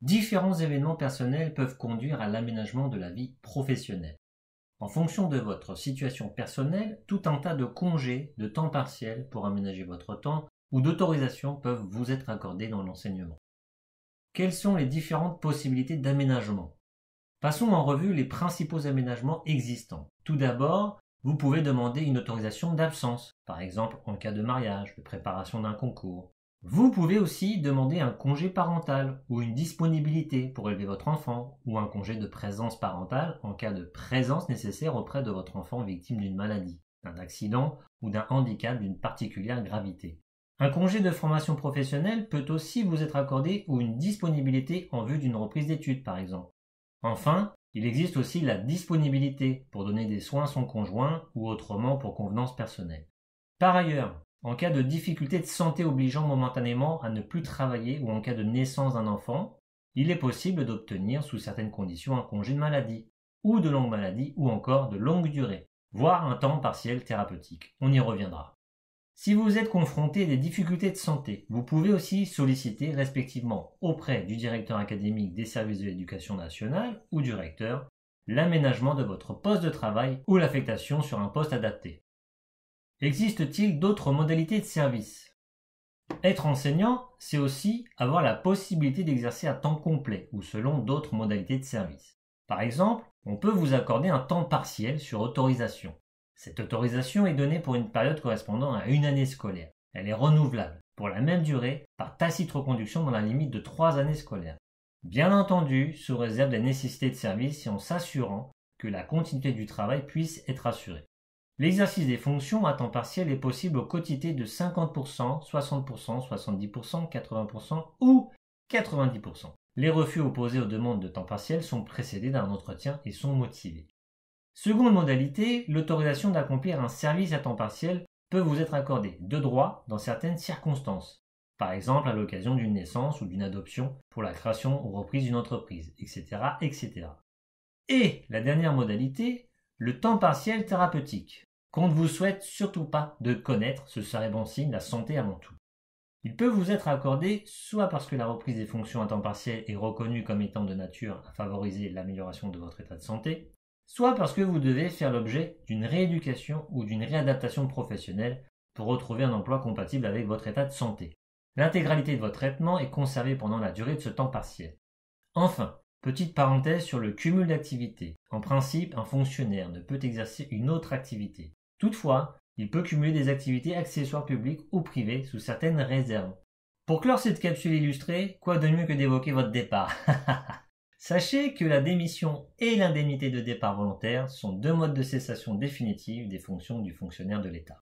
Différents événements personnels peuvent conduire à l'aménagement de la vie professionnelle. En fonction de votre situation personnelle, tout un tas de congés, de temps partiel pour aménager votre temps ou d'autorisations peuvent vous être accordés dans l'enseignement. Quelles sont les différentes possibilités d'aménagement? Passons en revue les principaux aménagements existants. Tout d'abord, vous pouvez demander une autorisation d'absence, par exemple en cas de mariage, de préparation d'un concours. Vous pouvez aussi demander un congé parental ou une disponibilité pour élever votre enfant ou un congé de présence parentale en cas de présence nécessaire auprès de votre enfant victime d'une maladie, d'un accident ou d'un handicap d'une particulière gravité. Un congé de formation professionnelle peut aussi vous être accordé ou une disponibilité en vue d'une reprise d'études par exemple. Enfin, il existe aussi la disponibilité pour donner des soins à son conjoint ou autrement pour convenance personnelle. Par ailleurs, en cas de difficulté de santé obligeant momentanément à ne plus travailler ou en cas de naissance d'un enfant, il est possible d'obtenir sous certaines conditions un congé de maladie, ou de longue maladie, ou encore de longue durée, voire un temps partiel thérapeutique. On y reviendra. Si vous êtes confronté à des difficultés de santé, vous pouvez aussi solliciter respectivement auprès du directeur académique des services de l'éducation nationale ou du recteur l'aménagement de votre poste de travail ou l'affectation sur un poste adapté. Existe-t-il d'autres modalités de service? Être enseignant, c'est aussi avoir la possibilité d'exercer à temps complet ou selon d'autres modalités de service. Par exemple, on peut vous accorder un temps partiel sur autorisation. Cette autorisation est donnée pour une période correspondant à une année scolaire. Elle est renouvelable pour la même durée par tacite reconduction dans la limite de 3 années scolaires. Bien entendu, sous réserve des nécessités de service et en s'assurant que la continuité du travail puisse être assurée. L'exercice des fonctions à temps partiel est possible aux quotités de 50%, 60%, 70%, 80% ou 90%. Les refus opposés aux demandes de temps partiel sont précédés d'un entretien et sont motivés. Seconde modalité, l'autorisation d'accomplir un service à temps partiel peut vous être accordée de droit dans certaines circonstances. Par exemple à l'occasion d'une naissance ou d'une adoption pour la création ou reprise d'une entreprise, etc., etc. Et la dernière modalité, le temps partiel thérapeutique, qu'on ne vous souhaite surtout pas de connaître, ce serait bon signe, la santé avant tout. Il peut vous être accordé soit parce que la reprise des fonctions à temps partiel est reconnue comme étant de nature à favoriser l'amélioration de votre état de santé, soit parce que vous devez faire l'objet d'une rééducation ou d'une réadaptation professionnelle pour retrouver un emploi compatible avec votre état de santé. L'intégralité de votre traitement est conservée pendant la durée de ce temps partiel. Enfin, petite parenthèse sur le cumul d'activités. En principe, un fonctionnaire ne peut exercer une autre activité. Toutefois, il peut cumuler des activités accessoires publiques ou privées sous certaines réserves. Pour clore cette capsule illustrée, quoi de mieux que d'évoquer votre départ? Sachez que la démission et l'indemnité de départ volontaire sont deux modes de cessation définitive des fonctions du fonctionnaire de l'État.